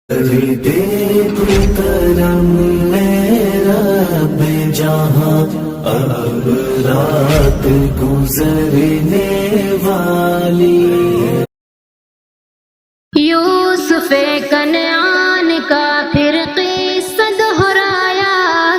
دے تو کرم میرا بے جہاں اب رات گزرنے والی یوسف کنعان کا پھر قصہ دہرایا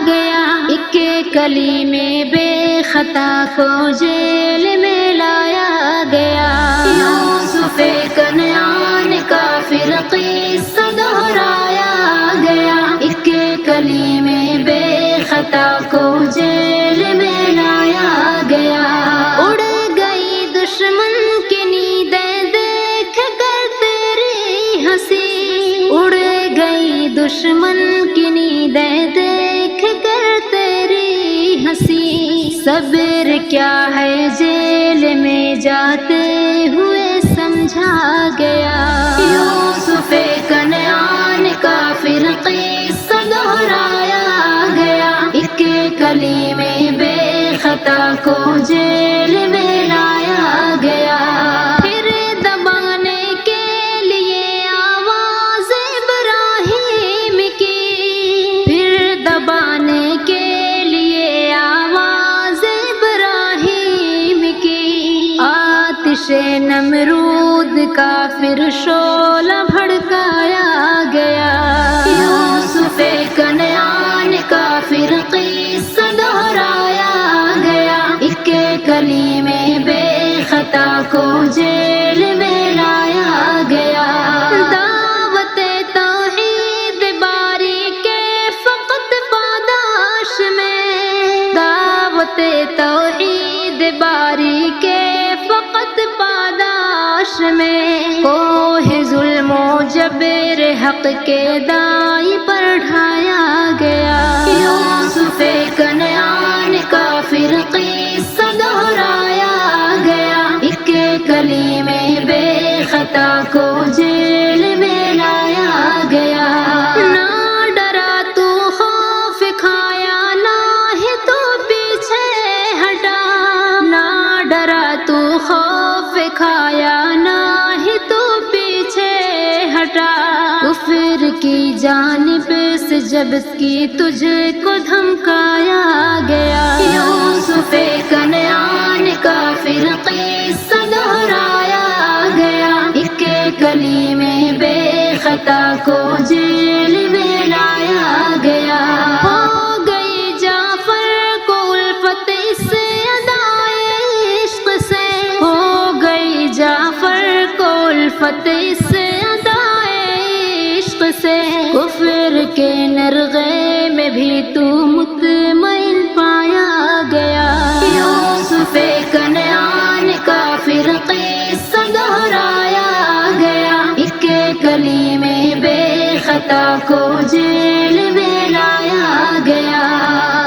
گیا، ایک کلیمے بے خطا کو جیل میں لایا گیا۔ یوسف کنعان کا پھر قصہ دہرایا گیا، ایک کلیمے بے خطا کو جیل میں لایا گیا۔ اڑ گئی دشمن کی نیندیں دیکھ کر تیری ہنسی، اڑ گئی دشمن کی نیندیں دیکھ کر تیری ہنسی، صبر کیا ہے جیل میں جاتے ہوئے سمجھا گیا۔ یوسف کنعان کا پھر قصہ دہرایا گیا، ایک کلیمے بے خطا کو جیل میں لایا گیا۔ پھر دبانے کے لیے آواز ابراہیم کی، پھر دبانے کے لیے آواز ابراہیم کی، آتش نمرود کا پھر شعلہ بھڑکایا گیا۔ یوسف کنعان کا پھر قصہ دہرایا گیا، ایک کلیمے بے خطا کو جیل میں لایا گیا۔ دعوت توحید باری کے فقط پاداش میں، دعوت توحید باری کے فقط پاداش میں، کوہ ظلم و جبر حق کے دائی پر ڈھایا گیا۔ یوسف کنعان کا پھر قصہ دہرایا گیا، ایک کلیمے بے خطا کو جیل میں لایا گیا۔ نہ ڈرا تو خوف کھایا، نہ ہی تو پیچھے ہٹا، نہ ڈرا تو خوف کھایا، نہ ہی تو پیچھے ہٹا، کفر کی جانب سے جب کی تجھ کو دھمکایا گیا۔ یوسف کنعان کا پھر قصہ دہرایا گیا، ایک کلیمے بے خطا کو جیل میں لایا گیا۔ ہو گئی جعفر کو الفت اس ادائے عشق سے، ہو گئی جعفر کو الفت اس ادائے عشق سے، کفر کے نرغے میں بھی تو مطمئن پایا گیا۔ یوسف کنعان کا پھر قصہ دہرایا گیا، ایک کلیمے بے خطا کو